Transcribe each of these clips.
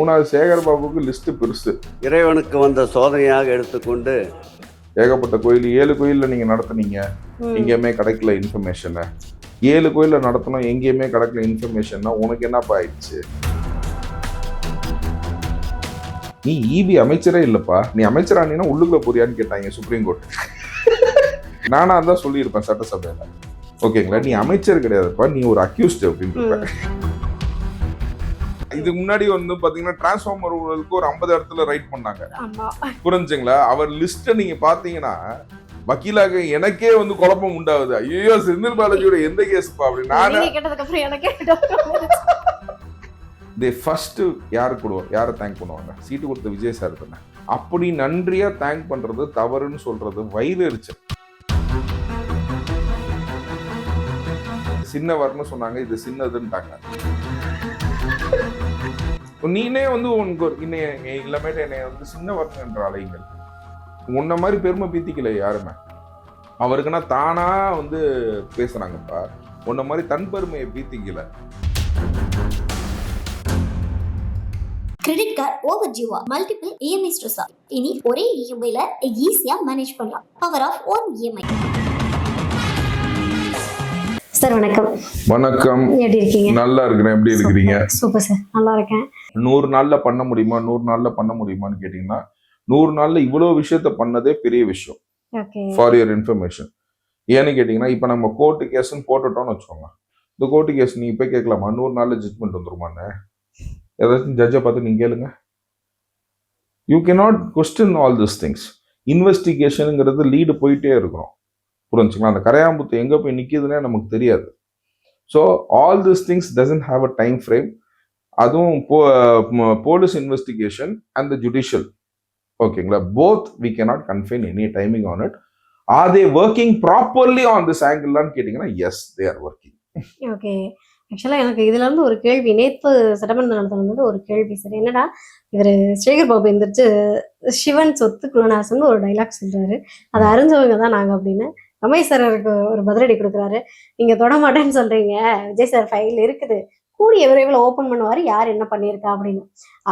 மூணாவது சேகர் பாபுக்கு லிஸ்ட் பெருசு. இறைவனுக்கு வந்த சோதனையாக எடுத்துக்கொண்டு ஏகப்பட்ட கோயில் 7 கோயில்ல நீங்க நடத்துனீங்க, எங்கேயுமே கிடைக்கல இன்ஃபர்மேஷனை. 7 கோயில்ல நடத்தணும், எங்கேயுமே கிடைக்கல இன்ஃபர்மேஷன்னா உனக்கு என்னப்பா ஆயிடுச்சு? நீ இபி அமைச்சரே இல்லப்பா, நீ அமைச்சரானீன்னா உள்ளுக்குள்ள போறியான்னு கேட்டாங்க சுப்ரீம் கோர்ட். நானா தான் சொல்லியிருப்பேன் சட்டசபையில. ஓகேங்களா, நீ அமைச்சர் கிடையாதுப்பா, நீ ஒரு அக்யூஸ்ட் அப்படின்னு. இதுக்கு முன்னாடி வந்து பாத்தீங்கன்னா டிரான்ஸ்ஃபார்மர் ஊழலுக்கு ஒரு 50 இடத்துல ரைட் பண்ணாங்க, புரிஞ்சுங்களா? அவர் லிஸ்ட நீங்க பாத்தீங்கன்னா வக்கீலாக எனக்கே வந்து குழப்பம் உண்டாகுது. ஐயோ, செந்தில் பாலாஜியோட எந்த கேஸ்ப்பா அப்படின்னு ஃபர்ஸ்ட் யாரை தேங்க் பண்ணுவாங்க? சீட்டு கொடுத்த விஜய் சார் தானே. அப்படி நன்றியா தேங்க் பண்றது தவறுன்னு சொல்றது வயிறு எரிச்சல். சின்னவர்னு சொன்னாங்க, இது சின்னதுன்ட்டாங்க. நீனே வந்து உனக்கு இல்லாமேட்டு என்னை வந்து சின்னவர்னு என்ற அலைங்கள் உன்ன மாதிரி பெருமை பீத்திக்கல யாருமே. அவருக்குன்னா தானா வந்து பேசுறாங்கப்பா, உன்ன மாதிரி தன் பெருமையை பீத்திக்கல. கிரெடிட் கார்டு ஓவர் டியூவா, மல்டிபிள் இஎம்ஐ ஸ்ட்ரெஸ்ஸா? இனி ஒரே இஎம்ஐல ஈஸியா மேனேஜ் பண்ணலாம். Power of one EMI. Sir வணக்கம். வணக்கம், எப்படி இருக்கீங்க? நல்லா இருக்கிறேன். எப்படி இருக்கிறீங்க? சூப்பர் சார், நல்லா இருக்கேன். 100 நாள்ல பண்ண முடியுமா, 100 நாள்ல பண்ண முடியுமான்னு கேட்டீங்கன்னா 100 நாள்ல இவ்வளவு விஷயத்த பண்ணதே பெரிய விஷயம். For your information. ஏன்னு கேட்டீங்கன்னா, இப்ப நம்ம கோர்ட்டு கேஸ்ன்னு போட்டுட்டோம்னு வச்சுக்கோங்க. இந்த கோர்ட்டு கேஸ் நீ இப்ப கேட்கலாமா 100 நாள்ல ஜட்மெண்ட் வந்துருமான்னு? ஏதாச்சும் ஜட்ஜை பார்த்து நீங்க கேளுங்க. You cannot question all this things. இன்வெஸ்டிகேஷனுங்கிறது லீடு போயிட்டே இருக்கணும், புரிஞ்சுங்களா? அந்த கரையாம்புத்து எங்க போய் நிக்குதுன்னே நமக்கு தெரியாது. So all this things doesn't have a time frame. அதுவும் police investigation and the judicial, ஓகேங்களா, both we cannot confine any timing on it. Are they working properly on this ஆங்கிள்லான்னு கேட்டீங்கன்னா yes, they are working. Okay, ஆக்சுவலாக எனக்கு இதுல இருந்து ஒரு கேள்வி, நேற்று சட்டமன்ற நடத்த வந்து ஒரு கேள்வி சார். என்னடா, இவர் சேகர் பாபு எந்திரிச்சு சிவன் சொத்து குலநாசன் ஒரு டைலாக் சொல்றாரு, அதை அறிஞ்சவங்க தான் நாங்க அப்படின்னு ரமேஷ் சார் ஒரு பதிலடி கொடுக்குறாரு. நீங்க தொட மாட்டேன்னு சொல்றீங்க, விஜய் சார் ஃபைல் இருக்குது, கூடிய விரைவில் ஓப்பன் பண்ணுவாரு, யார் என்ன பண்ணியிருக்கா அப்படின்னு.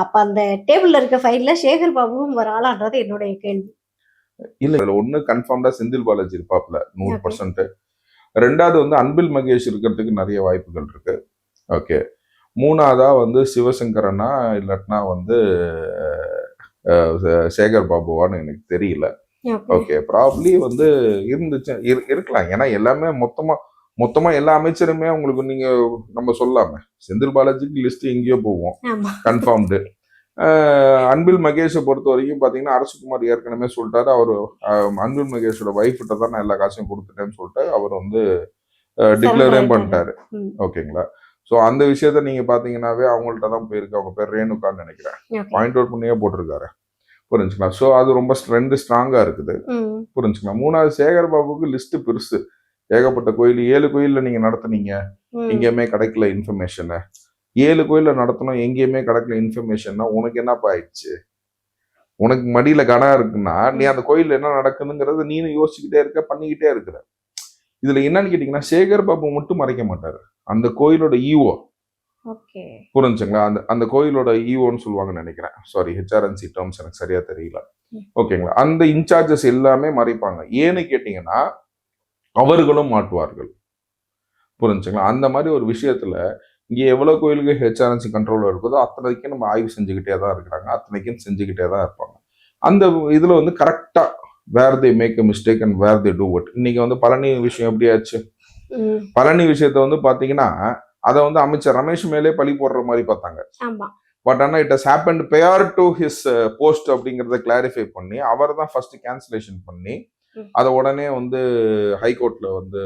அப்ப அந்த டேபிள்ல இருக்க ஃபைல்ல சேகர் பாபுவும் ஒரு ஆளான்றது என்னுடைய கேள்வி. இல்ல, இதுல ஒண்ணு கன்ஃபார்ம்டா செந்தில் பாலாஜி இருப்பாப்ல 100%. ரெண்டாவது வந்து அன்பில் மகேஷ் இருக்கிறதுக்கு நிறைய வாய்ப்புகள் இருக்கு. ஓகே, மூணாவதா வந்து சிவசங்கரனா இல்லாட்டினா வந்து சேகர் பாபுவான்னு எனக்கு தெரியல. ஓகே, ப்ராப்ளி வந்து இருக்கலாம். ஏன்னா எல்லாமே மொத்தமா எல்லா அமைச்சருமே உங்களுக்கு நீங்க நம்ம சொல்லாம செந்தில் பாலாஜிக்கு லிஸ்ட் எங்கேயோ போவோம் கன்ஃபார்ம்டு. அன்பில் மகேஷை பொறுத்த வரைக்கும் பாத்தீங்கன்னா அரசகுமார் ஏற்கனவே சொல்லிட்டாரு, அவரு அன்பில் மகேஷோட ஒய்ஃப்கிட்ட தான் நான் எல்லா காசையும் கொடுத்துட்டேன்னு சொல்லிட்டு அவர் வந்து டிக்ளரே பண்ணிட்டாரு. ஓகேங்களா? ஸோ அந்த விஷயத்த நீங்க பாத்தீங்கன்னாவே அவங்கள்ட்ட தான் போயிருக்கு. அவங்க பேர் ரேணுகான்னு நினைக்கிறேன், பாயிண்ட் அவுட் பண்ணியே போட்டிருக்காரு, புரிஞ்சுக்கலாம். ஸோ அது ரொம்ப ஸ்ட்ராங்கா இருக்குது, புரிஞ்சுக்கலாம். மூணாவது சேகர் பாபுக்கு லிஸ்ட் பெருசு. ஏகப்பட்ட கோயில் 7 கோயில்ல நீங்க நடத்துனீங்க, எங்கேயுமே கிடைக்கல இன்ஃபர்மேஷனை. 7 கோயில்ல நடத்தணும், எங்கேயுமே கிடைக்கல இன்ஃபர்மேஷன்னா உனக்கு என்னப்பா ஆயிடுச்சு? உனக்கு மடியில கனம் இருக்குன்னா நீ அந்த கோயில்ல என்ன நடக்குதுங்கிறது நீனு யோசிச்சுக்கிட்டே இருக்க, பண்ணிக்கிட்டே இருக்கிற. இதுல என்னன்னு கேட்டீங்கன்னா, சேகர் பாபு மட்டும் மறைக்க மாட்டாரு, அந்த கோயிலோட ஈஓ, புரிஞ்சுங்களா? அந்த கோயிலோட ஈஓன்னு சொல்லுவாங்கன்னு நினைக்கிறேன். சாரி, ஹெச்ஆர்என்சி டேர்ம்ஸ் எனக்கு சரியா தெரியல. ஓகேங்களா? அந்த இன்சார்ஜஸ் எல்லாமே மறைப்பாங்க. ஏன்னு கேட்டீங்கன்னா அவர்களும் மாட்டுவார்கள், புரிஞ்சுங்களா? அந்த மாதிரி ஒரு விஷயத்துல இங்க எவ்வளவு கோயிலுக்கு ஹெச்ஆர்என்சி கண்ட்ரோல் இருக்குதோ அத்தனைக்கும் நம்ம ஆய்வு செஞ்சுக்கிட்டே தான் இருக்கிறாங்க, அத்தனைக்கும் செஞ்சுக்கிட்டே தான் இருப்பாங்க. அந்த இதுல வந்து கரெக்டா where they make a mistake and where they do what. இன்னைக்கு வந்து பழனி விஷயம் எப்படி ஆச்சு? பழனி விஷயத்த வந்து பாத்தீங்கன்னா அதை வந்து அமைச்சர் ரமேஷ் மேலே பழி போடுற மாதிரி பார்த்தாங்க. பட் ஆனா இட் ஹஸ் ஹேப்பன்ட் பெயர் டு ஹிஸ் போஸ்ட் அப்படிங்கறத கிளாரிஃபை பண்ணி அவர் தான் ஃபர்ஸ்ட் கேன்சலேஷன் பண்ணி அதை உடனே வந்து ஹைகோர்ட்ல வந்து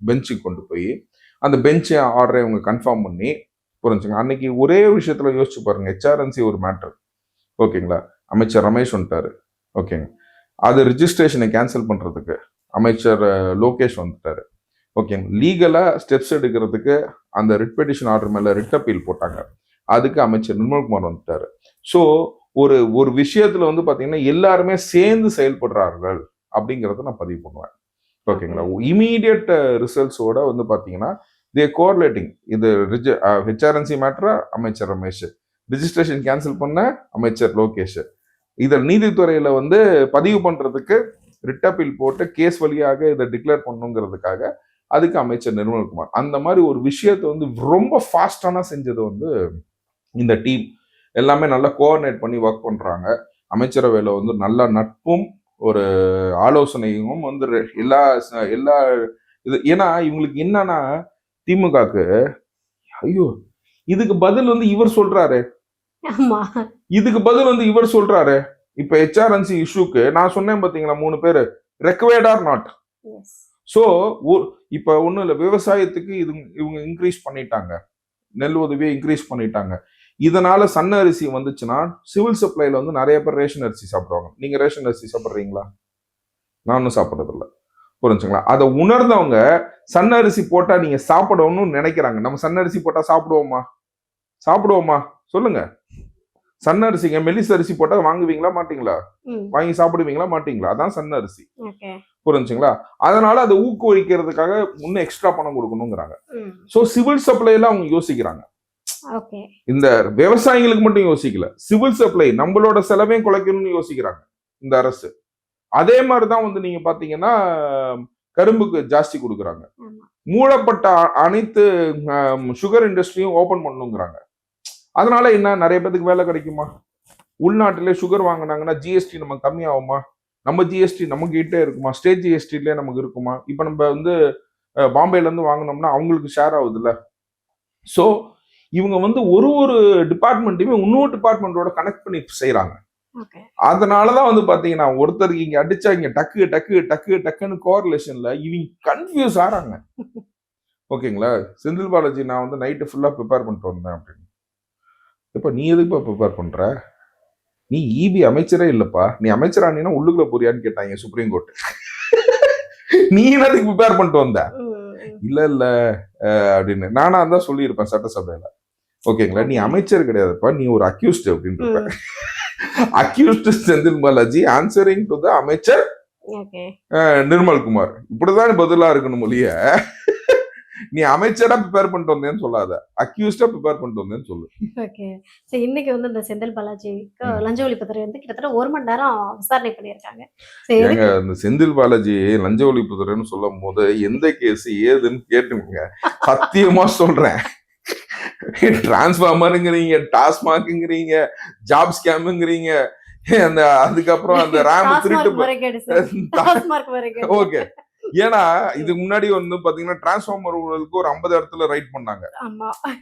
பெஞ்சுக்கு கொண்டு போய் அந்த பெஞ்ச் ஆர்டரை இவங்க கன்ஃபார்ம் பண்ணி, புரிஞ்சுங்க. அன்னைக்கு ஒரே விஷயத்துல யோசிச்சு பாருங்க, ஹெச்ஆர்என்சி ஒரு மேட்டர், ஓகேங்களா, அமைச்சர் ரமேஷ் வந்துட்டாரு, ஓகேங்க, அது ரிஜிஸ்ட்ரேஷனை கேன்சல் பண்றதுக்கு அமைச்சர் லோகேஷ் வந்துட்டாரு, ஓகேங்க. லீகலா ஸ்டெப்ஸ் எடுக்கிறதுக்கு அந்த ரிட் பெட்டிஷன் ஆர்டர் மேல ரிட் அப்பீல் போட்டாங்க, அதுக்கு அமைச்சர் நிர்மல்குமார் வந்துட்டாரு. ஸோ ஒரு விஷயத்துல வந்து பாத்தீங்கன்னா எல்லாருமே சேர்ந்து செயல்படுறார்கள் அப்படிங்கறத நான் பதிவு பண்ணுவேன், ஓகேங்களா. இமீடியட் ரிசல்ட்ஸோட வந்து பாத்தீங்கன்னா தே கோரிலேட்டிங். இது ஹெச்ஆர்என்சி மேட்டரா அமைச்சர் ரமேஷ், ரிஜிஸ்ட்ரேஷன் கேன்சல் பண்ண அமைச்சர் லோகேஷ். இதை நீதித்துறையில வந்து பதிவு பண்றதுக்கு ரிட் அப்பீல் போட்டு கேஸ் வழியாக இதை டிக்ளேர் பண்ணுங்கிறதுக்காக அதுக்கு அமைச்சர் நிர்மல்குமார். அந்த மாதிரி ஒரு விஷயத்தை வந்து ரொம்ப ஃபாஸ்டான செஞ்சது வந்து இந்த டீம் எல்லாமே நல்லா கோஆர்டினேட் பண்ணி ஒர்க் பண்றாங்க. அமைச்சரவையில வந்து நல்ல நட்பும் ஒரு ஆலோசனையும் வந்து எல்லா எல்லா இது. ஏன்னா இவங்களுக்கு என்னன்னா திமுகக்கு ஐயோ இதுக்கு பதில் வந்து இவர் சொல்றாரு, ஆமா இதுக்கு பதில் வந்து இவர் சொல்றாரு. இப்ப ஹெச்ஆர்என்சி இஷ்யூக்கு நான் சொன்னேன் பாத்தீங்களா 3 பேரு required or not. Yes so இப்ப ஒண்ணும் இல்ல, விவசாயத்துக்கு இது இவங்க இன்க்ரீஸ் பண்ணிட்டாங்க, நெல் உதவியை இன்க்ரீஸ் பண்ணிட்டாங்க. இதனால சன்ன அரிசி வந்துச்சுன்னா சிவில் சப்ளைல வந்து நிறைய பேர் ரேஷன் அரிசி சாப்பிடுவாங்க. நீங்க ரேஷன் அரிசி சாப்பிடுறீங்களா? நானும் சாப்பிடுறது இல்ல, புரிஞ்சுங்களா? அதை உணர்ந்தவங்க சன்ன அரிசி போட்டா நீங்க சாப்பிடணும்னு நினைக்கிறாங்க. நம்ம சன்ன அரிசி போட்டா சாப்பிடுவோமா? சாப்பிடுவோமா சொல்லுங்க? சன்ன அரிசிங்க மெல்லிஸ் அரிசி போட்டா வாங்குவீங்களா மாட்டீங்களா? வாங்கி சாப்பிடுவீங்களா மாட்டீங்களா? அதான் சன்ன அரிசி, புரிஞ்சுங்களா? அதனால அதை ஊக்குவிக்கிறதுக்காக இன்னும் எக்ஸ்ட்ரா பணம் கொடுக்கணுங்கிறாங்க. சோ சிவில் சப்ளைல அவங்க யோசிக்கிறாங்க. இந்த விவசாயிகளுக்கு மட்டும் யோசிக்கல, சிவில் சப்ளை நம்மளோட செலவையும் குறைக்கணும்னு யோசிக்கிறாங்க இந்த அரசு. அதே மாதிரிதான் வந்து நீங்க பாத்தீங்கன்னா கரும்புக்கு ஜாஸ்தி கொடுக்குறாங்க. மூடப்பட்ட அனைத்து சுகர் இண்டஸ்ட்ரியும் ஓபன் பண்ணுங்கிறாங்க. அதனால என்ன நிறைய பேருக்கு வேலை கிடைக்குமா? உள்நாட்டிலே சுகர் வாங்கினாங்கன்னா ஜிஎஸ்டி நமக்கு கம்மியாகுமா? நம்ம ஜிஎஸ்டி நம்ம கிட்டே இருக்குமா? ஸ்டேட் ஜிஎஸ்டிலே நமக்கு இருக்குமா? இப்ப நம்ம வந்து பாம்பேல இருந்து வாங்கினோம்னா அவங்களுக்கு ஷேர் ஆகுதுல்ல. சோ இவங்க வந்து ஒரு டிபார்ட்மெண்ட்டையுமே இன்னொரு டிபார்ட்மெண்டோட கனெக்ட் பண்ணி செய்யறாங்க. அதனாலதான் வந்து பாத்தீங்கன்னா ஒருத்தருக்கு இங்க அடிச்சா இங்க டக்கு டக்கு டக்கு டக்குன்னு கோரிலேஷன்ல இவங்க கன்ஃபியூஸ் ஆறாங்க. ஓகேங்களா? செந்தில் பாலாஜி நான் வந்து நைட்டு ஃபுல்லா ப்ரிப்பேர் பண்ணிட்டு வந்தேன் அப்படின்னு. இப்ப நீ எதுக்குப்பா ப்ரிப்பேர் பண்ற? நீ இபி அமைச்சரே இல்லப்பா, நீ அமைச்சரானா உள்ளுக்குள்ள போறியான்னு கேட்டாங்க சுப்ரீம் கோர்ட். நீ என்னதுக்கு ப்ரிப்பேர் பண்ணிட்டு வந்த? இல்ல இல்ல அப்படின்னு நானா தான் சொல்லியிருப்பேன் சட்டசபையில. ஓகேங்களா? நீ அமைச்சர் கிடையாதுப்பா, நீ ஒரு அக்யூஸ்ட் அப்படின்னு. Accused Senthil Balaji answering to the அமைச்சர் நிர்மல்குமார். இப்படிதான் பதிலா இருக்கணும் மொழிய. நீ அமைச்சரா ப்ரிப்பேர் பண்ணிட்டு வந்தேன்னு சொல்லாத, அக்யூஸ்டா ப்ரிப்பேர் பண்ணிட்டு வந்தேன்னு சொல்லு. ஓகே. சோ இன்னைக்கு வந்து இந்த செந்தில் பாலாஜிக்கு லஞ்ச ஒழிப்புத்துறை வந்து கிட்டத்தட்ட 1 மணி நேரம் விசாரணை பண்ணியிருக்காங்க. ஏங்க இந்த செந்தில் பாலாஜி லஞ்ச ஒழிப்புத்துறைன்னு சொல்லும் போது எந்த கேஸ் ஏதுன்னு கேட்டுங்க. சத்தியமா சொல்றேன், டிரான்ஸ்ஃபார்மருங்கிறீங்க, டாஸ்மாக்ங்கிறீங்க, ஜாப் ஸ்கேம்ங்கிறீங்க, அந்த அதுக்கப்புறம் அந்த ரேம் திருட்டு. ஓகே, ஏன்னா இதுக்கு முன்னாடி வந்து பாத்தீங்கன்னா டிரான்ஸ்ஃபார்மர் ஊழலுக்கு ஒரு 50 இடத்துல ரைட் பண்ணாங்க,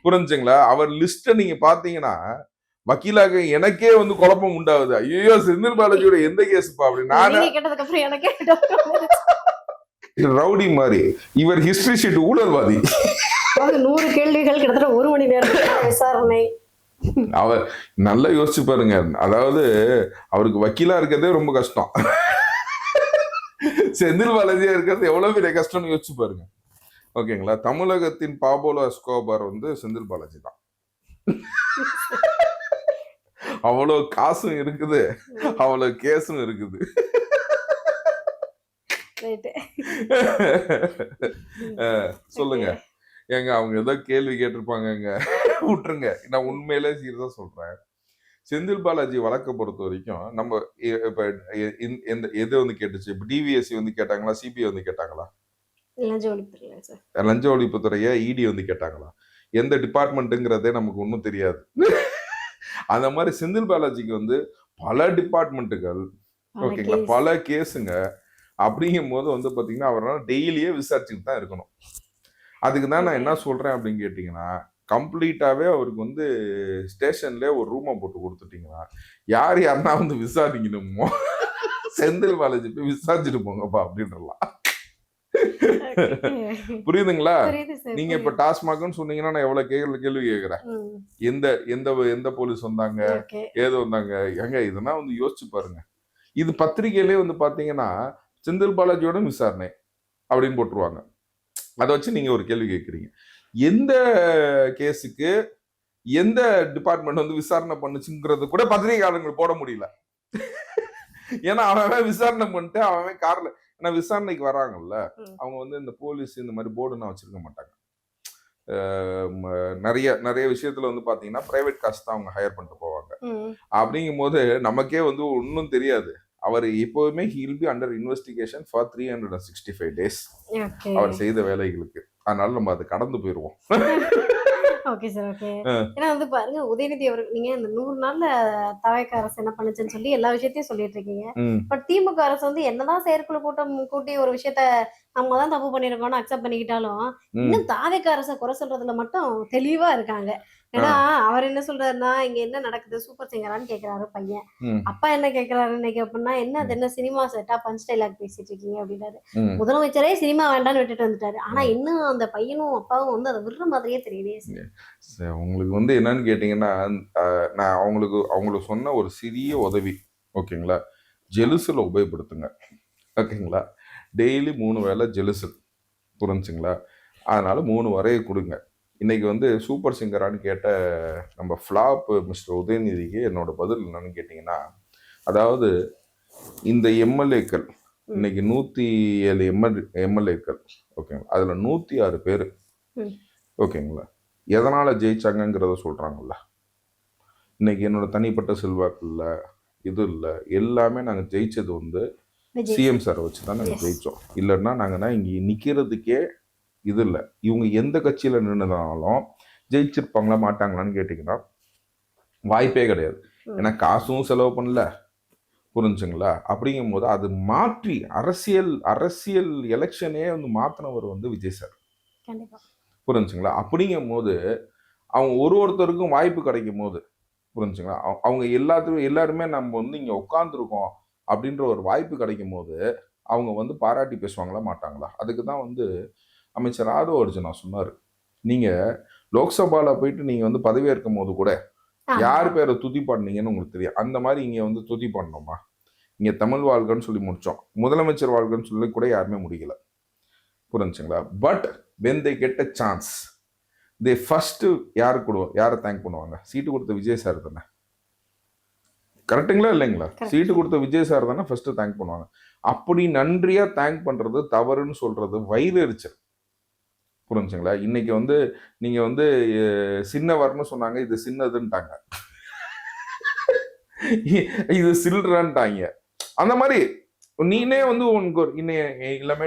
புரிஞ்சுங்களா? அவர் லிஸ்ட நீங்க பாத்தீங்கன்னா வக்கீலாக எனக்கே வந்து குழப்பம் உண்டாகுது. ஐயோ செந்தில் பாலாஜியோட எந்த கேஸ்ப்பா அப்படின்னு. ரவுடி மாதிரி இவர் ஹிஸ்டரி ஷீட் ஊழல்வாதி. 100 கேள்விகள் கிட்டத்தட்ட 1 மணி நேரம் விசாரணை. அவர் நல்லா யோசிச்சு பாருங்க. அதாவது அவருக்கு வக்கீலா இருக்கிறதே ரொம்ப கஷ்டம், செந்தில் பாலாஜியா இருக்கிறது எவ்வளவு பெரிய கஷ்டம்னு யோசிச்சு பாருங்க. ஓகேங்களா? தமிழகத்தின் பாபோலோ எஸ்கோபார் வந்து செந்தில் பாலாஜி தான். அவ்வளவு காசும் இருக்குது, அவ்வளவு கேஸும் இருக்குது. சொல்லுங்க ஏங்க, அவங்க ஏதோ கேள்வி கேட்டிருப்பாங்க, விட்டுருங்க. நான் உண்மையிலே சீரியஸா சொல்றேன். செந்தில் பாலாஜி வழக்கை பொறுத்த வரைக்கும் நம்ம இப்ப எது வந்து கேட்டுச்சு? இப்ப டிவிஎஸ்சி வந்து கேட்டாங்களா, சிபிஐ வந்து கேட்டாங்களா? லஞ்ச ஒழிப்புத்துறைய இடி வந்து கேட்டாங்களா? எந்த டிபார்ட்மெண்ட்டுங்கிறதே நமக்கு ஒன்றும் தெரியாது. அந்த மாதிரி செந்தில் பாலாஜிக்கு வந்து பல டிபார்ட்மெண்ட்டுகள், ஓகேங்களா, பல கேஸுங்க. அப்படிங்கும் போது வந்து பாத்தீங்கன்னா அவரால் டெய்லியே விசாரிச்சுட்டு தான் இருக்கணும். அதுக்கு தான் நான் என்ன சொல்றேன் அப்படின்னு கேட்டீங்கன்னா, கம்ப்ளீட்டாவே அவருக்கு வந்து ஸ்டேஷன்ல ஒரு ரூமை போட்டு கொடுத்துட்டீங்கன்னா யார் யாருன்னா வந்து விசாரிக்கணுமோ செந்தில் பாலாஜி போய் விசாரிச்சுட்டு போங்கப்பா அப்படின்றலாம். புரியுதுங்களா? நீங்க இப்ப டாஸ்மாக்னு சொன்னீங்கன்னா நான் எவ்வளவு கேள்வி கேட்கிறேன். எந்த எந்த எந்த போலீஸ் வந்தாங்க, ஏதோ வந்தாங்க, எங்க இதெல்லாம் வந்து யோசிச்சு பாருங்க. இது பத்திரிகையிலே வந்து பாத்தீங்கன்னா செந்தில் பாலாஜியோட விசாரணை அப்படின்னு போட்டுருவாங்க. அதை வச்சு நீங்க ஒரு கேள்வி கேட்குறீங்க, எந்த கேஸுக்கு எந்த டிபார்ட்மெண்ட் வந்து விசாரணை பண்ணுச்சுங்கிறது கூட பத்திரிகையாளர்கள் போட முடியல. ஏன்னா அவன் விசாரணை பண்ணிட்டு அவன் கார்ல, ஏன்னா விசாரணைக்கு வராங்கல்ல, அவங்க வந்து இந்த போலீஸ் இந்த மாதிரி போர்டுலாம் வச்சிருக்க மாட்டாங்க. நிறைய நிறைய விஷயத்துல வந்து பாத்தீங்கன்னா பிரைவேட் காசு தான் அவங்க ஹையர் பண்ணிட்டு போவாங்க. ம். அப்படிங்கும் போது நமக்கே வந்து ஒன்றும் தெரியாது. அவர் எப்போதுமே he'll be under investigation for 365 days okay. அவர் செய்த வேலைகளுக்கு. அதனால நம்ம அதை கடந்து போயிடுவோம். Okay sir, okay. ஏன்னா வந்து பாருங்க, உதயநிதி அவர்கள் நீங்க இந்த 100 நாள்ல தவேக அரசு என்ன பண்ணுச்சுன்னு சொல்லி எல்லா விஷயத்தையும் சொல்லிட்டு இருக்கீங்க. ம், பட் திமுக அரசு வந்து என்னதான் செயற்குழு கூட்டம் கூட்டி ஒரு விஷயத்த நம்ம தான் தப்பு பண்ணிருக்கோம்னு அக்செப்ட் பண்ணிக்கிட்டாலும் ம், இன்னும் தாவேக அரசை குறை சொல்றதுல மட்டும் தெளிவா இருக்காங்க. ஏன்னா அவர் என்ன சொல்றாருன்னா, இங்க என்ன நடக்குது, சூப்பர் சிங்கரான்னு கேக்குறாரு பையன். ம், அப்பா என்ன கேக்குறாரு இன்னைக்கு அப்படின்னா, என்ன அது என்ன சினிமா செட்டா பஞ்ச் டைலாக் பேசிட்டு இருக்கீங்க அப்படின்னாரு. ம். முதலமைச்சரே சினிமா வேண்டாம்னு விட்டுட்டு வந்துட்டாரு. ஆனா இன்னும் அந்த பையனும் அப்பாவும் வந்து அதை விடுற மாதிரியே தெரியலையே சார். உங்களுக்கு வந்து என்னன்னு கேட்டீங்கன்னா, நான் அவங்களுக்கு சொன்ன ஒரு சிறிய உதவி, ஓகேங்களா, ஜெலுசில் உபயோகப்படுத்துங்க, ஓகேங்களா. டெய்லி 3 வேளை ஜெலுசல், புரிஞ்சுங்களா. அதனால 3 வரையை கொடுங்க. இன்னைக்கு வந்து சூப்பர் சிங்கரான்னு கேட்ட நம்ம ஃப்ளாப் மிஸ்டர் உதயநிதிக்கு என்னோட பதில் என்னன்னு கேட்டிங்கன்னா, அதாவது இந்த எம்எல்ஏக்கள் இன்னைக்கு 107 எம்எல்ஏக்கள், ஓகேங்களா, அதில் 106 பேர், ம். ஓகேங்களா, எதனால் ஜெயிச்சாங்கங்கிறத சொல்கிறாங்கல்ல. இன்னைக்கு என்னோட தனிப்பட்ட செல்வாக்கு இல்லை, இது இல்லை, எல்லாமே நாங்கள் ஜெயிச்சது வந்து விஜய் சிஎம் சாரை வச்சு தான் நாங்கள் Yes. ஜெயித்தோம். இல்லைன்னா நாங்கள் இங்கே நிற்கிறதுக்கே இது இல்லை. இவங்க எந்த கட்சியில் நின்றுனாலும் ஜெயிச்சிருப்பாங்களா மாட்டாங்களான்னு கேட்டிங்கன்னா வாய்ப்பே கிடையாது. ஏன்னா காசும் செலவு பண்ணல, புரிஞ்சுங்களா. அப்படிங்கும் போது அது மாற்றி அரசியல் எலெக்ஷனே வந்து மாற்றினவர் வந்து விஜய் சார், கண்டிப்பா. புரிஞ்சுங்களா. அப்படிங்கும் போது அவங்க ஒருத்தருக்கும் வாய்ப்பு கிடைக்கும் போது, புரிஞ்சுங்களா, அவங்க எல்லாருமே நம்ம வந்து இங்கே உட்காந்துருக்கோம் அப்படின்ற ஒரு வாய்ப்பு கிடைக்கும் போது அவங்க வந்து பாராட்டி பேசுவாங்களா மாட்டாங்களா. அதுக்கு தான் வந்து அமைச்சர் ஆதவ அர்ஜுனா சொன்னார், நீங்கள் லோக்சபாவில் போயிட்டு நீங்கள் வந்து பதவியேற்கும் போது கூட யார் பேரை துதி பாடினீங்கன்னு உங்களுக்கு தெரியும். அந்த மாதிரி இங்கே வந்து துதி பாடணுமா, இங்கே தமிழ் வாழ்கன்னு சொல்லி முடித்தோம், முதலமைச்சர் வாழ்கன்னு சொல்லி கூட யாருமே முடிக்கல, புரிஞ்சுங்களா. But when they get a chance they first யாரை தேங்க் பண்ணுவாங்க, சீட்டு கொடுத்த விஜய் சார் தானே, கரெக்டுங்களா இல்லைங்களா. சீட்டு கொடுத்த விஜய் சார் தானே ஃபர்ஸ்ட் தேங்க் பண்ணுவாங்க. அப்படி நன்றியா தேங்க் பண்றது தவறுன்னு சொல்றது வயிறு எரிச்சல், புரிஞ்சுங்களா. இன்னைக்கு வந்து நீங்க வந்து சின்னவர்னு சொன்னாங்க, இது சின்னதுன்ட்டாங்க, இது சில்றன்ட்டாங்க. அந்த மாதிரி நீனே வந்து உனக்கு எல்லாமே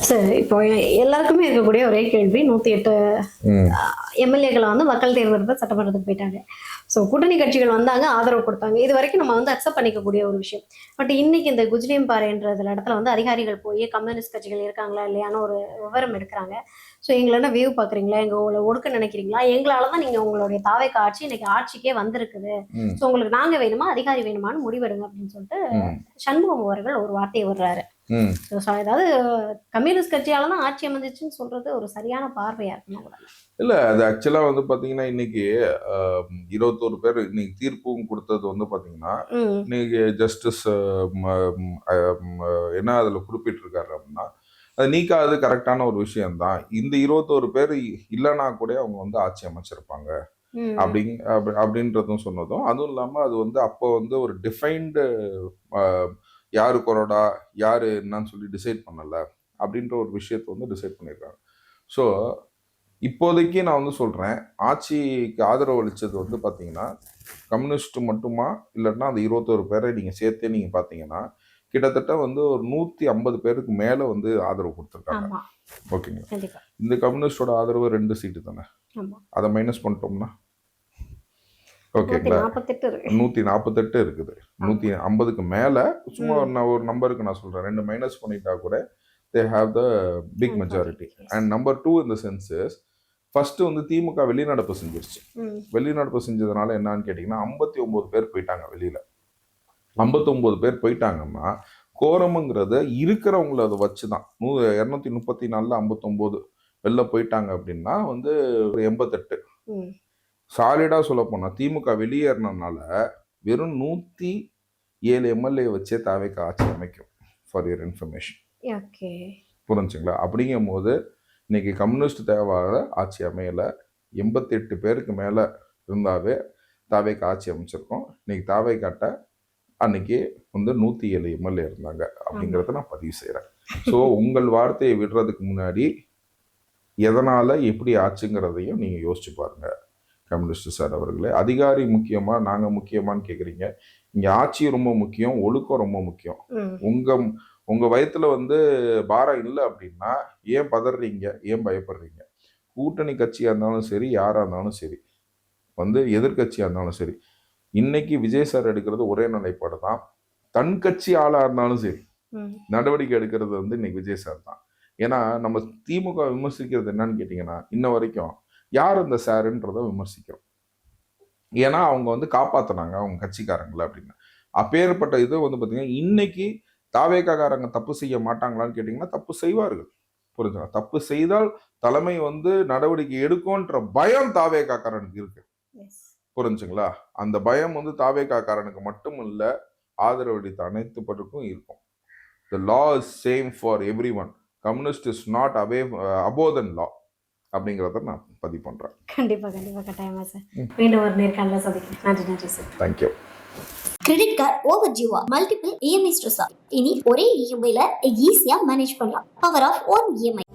சார் இப்போ எல்லாருக்குமே இருக்கக்கூடிய ஒரே கேள்வி, 108 எம்எல்ஏக்களை வந்து மக்கள் தேர்ந்தெடுத்து சட்டமன்றத்துக்கு போயிட்டாங்க. ஸோ கூட்டணி கட்சிகள் வந்தாங்க, ஆதரவு கொடுத்தாங்க. இது வரைக்கும் நம்ம வந்து அக்செப்ட் பண்ணிக்கக்கூடிய ஒரு விஷயம். பட் இன்னைக்கு இந்த குஜ்லியம் பாறைன்றதுல இடத்துல வந்து அதிகாரிகள் போய் கம்யூனிஸ்ட் கட்சிகள் இருக்காங்களா இல்லையான்னு ஒரு விவரம் எடுக்கிறாங்க. ஸோ எங்களை என்ன வேவ் பார்க்குறீங்களா, எங்களை ஒடுக்க நினைக்கிறீங்களா, எங்களால தான் நீங்கள் உங்களுடைய தாவேக ஆட்சி இன்னைக்கு ஆட்சிக்கே வந்திருக்குது, ஸோ உங்களுக்கு நாங்கள் வேணுமா அதிகாரி வேணுமான்னு முடிவெடுங்க அப்படின்னு சொல்லிட்டு சண்முகம் அவர்கள் ஒரு வார்த்தையை விடுறாரு. ஏதாவது கம்யூனிஸ்ட் கட்சியால தான் ஆட்சி அமைஞ்சிச்சுன்னு சொல்றது ஒரு சரியான பார்வையா இருக்கணும் இல்ல. அது ஆக்சுவலா வந்து பாத்தீங்கன்னா இன்னைக்கு 21 பேர் இன்னைக்கு தீர்ப்பும் கொடுத்தது வந்து பாத்தீங்கன்னா, இன்னைக்கு ஜஸ்டிஸ் என்ன அதுல குறிப்பிட்டிருக்காரு அப்படின்னா, அது நீக்காது கரெக்டான ஒரு விஷயம்தான். இந்த 21 பேர் இல்லைன்னா கூட அவங்க வந்து ஆட்சி அமைச்சிருப்பாங்க அப்படின்றதும் சொன்னதும், அதுவும் இல்லாம அது வந்து அப்போ வந்து ஒரு டிஃபைன்டு யாரு கொரோடா யாரு என்னன்னு சொல்லி டிசைட் பண்ணல அப்படின்ற ஒரு விஷயத்தை வந்து டிசைட் பண்ணியிருக்காங்க. ஸோ இப்போதைக்கு நான் வந்து சொல்றேன், ஆட்சிக்கு ஆதரவு அளிச்சது வந்து பார்த்தீங்கன்னா கம்யூனிஸ்ட் மட்டுமா, இல்லைன்னா அந்த 21 பேரை நீங்க சேர்த்தே நீங்க பார்த்தீங்கன்னா கிட்டத்தட்ட வந்து ஒரு 150 பேருக்கு மேல வந்து ஆதரவு கொடுத்துருக்காங்க, ஓகேங்களா. இந்த கம்யூனிஸ்டோட ஆதரவு 2 சீட்டு தானே, அதை மைனஸ் பண்ணிட்டோம்னா ஓகேங்களா 148 இருக்குது. 150க்கு மேல, சும்மா நான் ஒரு நம்பருக்கு நான் சொல்றேன், 2 மைனஸ் பண்ணிட்டா கூட they have the big majority. And number 2 in the sense is, first வந்து திமுக வெளிநடப்பு செஞ்சிருச்சு. வெளிநடப்பு செஞ்சதுனால என்னன்னு கேட்டீங்கன்னா 59 பேர் போயிட்டாங்க வெளியில. 59 பேர் போயிட்டாங்கன்னா கோரமுங்கிறத இருக்கிறவங்கள அதை வச்சுதான் 234ல 59 வெளில போயிட்டாங்க அப்படின்னா வந்து ஒரு 88. சாலிடா சொல்ல போனா திமுக வெளியேறினால வெறும் 107 எம்எல்ஏ வச்சே தாவேக ஆட்சி அமைக்கும், ஃபார் யுவர் இன்ஃபர்மேஷன், புரிஞ்சுங்களா. அப்படிங்கும் போது இன்னைக்கு கம்யூனிஸ்ட் தேவையான ஆட்சி அமையல, 88 பேருக்கு மேல இருந்தாவே தாவேக ஆட்சி அமைச்சிருக்கோம். இன்னைக்கு தாவேகாட்ட அன்னைக்கு வந்து 107 எம்எல்ஏ இருந்தாங்க அப்படிங்கிறத நான் பதிவு செய்யறேன். ஸோ உங்கள் வார்த்தையை விடுறதுக்கு முன்னாடி எதனால எப்படி ஆச்சுங்கிறதையும் நீங்க யோசிச்சு பாருங்க. கம்யூனிஸ்ட் சார் அவர்களே, அதிகாரி முக்கியமா நாங்க முக்கியமான்னு கேக்குறீங்க. இங்க ஆட்சி ரொம்ப முக்கியம், ஒழுக்கம் ரொம்ப முக்கியம். உங்க உங்க வயத்துல வந்து பாரம் இல்லை அப்படின்னா ஏன் பதறீங்க, ஏன் பயப்படுறீங்க? கூட்டணி கட்சியா இருந்தாலும் சரி, யாரா இருந்தாலும் சரி, வந்து எதிர்கட்சியா இருந்தாலும் சரி, இன்னைக்கு விஜய் சார் எடுக்கிறது ஒரே நிலைப்பாடு தான். தன் கட்சி ஆளா இருந்தாலும் சரி, நடவடிக்கை எடுக்கிறது வந்து இன்னைக்கு விஜய் சார் தான். ஏன்னா நம்ம திமுக விமர்சிக்கிறது என்னன்னு கேட்டீங்கன்னா, இன்ன வரைக்கும் யார் அந்த சாருன்றத விமர்சிக்கிறோம். ஏன்னா அவங்க வந்து காப்பாத்தினாங்க அவங்க கட்சிக்காரங்களை அப்படின்னு. அப்பேற்பட்ட இது வந்து பாத்தீங்கன்னா, இன்னைக்கு தாவேக்காரங்க தப்பு செய்ய மாட்டாங்களான்னு கேட்டீங்கன்னா தப்பு செய்வார்கள். புரிஞ்சுங்க, தப்பு செய்தால் தலைமை வந்து நடவடிக்கை எடுக்கும்ன்ற பயம் தாவேக்காரனுக்கு இருக்கு. புரிஞ்சுங்களா? அந்த பயம் வந்து தாவேக்காரனுக்கு மட்டும் இல்ல, ஆதரவளித்த அனைத்து பேருக்கும் இருக்கும். The law is same for everyone. Communist is not above than law. அப்படிங்கிறத நான் பதிவு பண்றேன். கண்டிப்பா கண்டிப்பா கட்டாயமா சார். மீண்டும் ஒரு நேர்காணல சந்திக்கிறேன். நன்றி சார். தேங்க்யூ. கிரெடிட் கார்டு ஓவர் டியூவா மல்டிபிள் இஎம்ஐ ஸ்ட்ரெஸ்ஸா இனி ஒரே இஎம்ஐல ஈஸியா மேனேஜ் பண்ணலாம். Power of one EMI.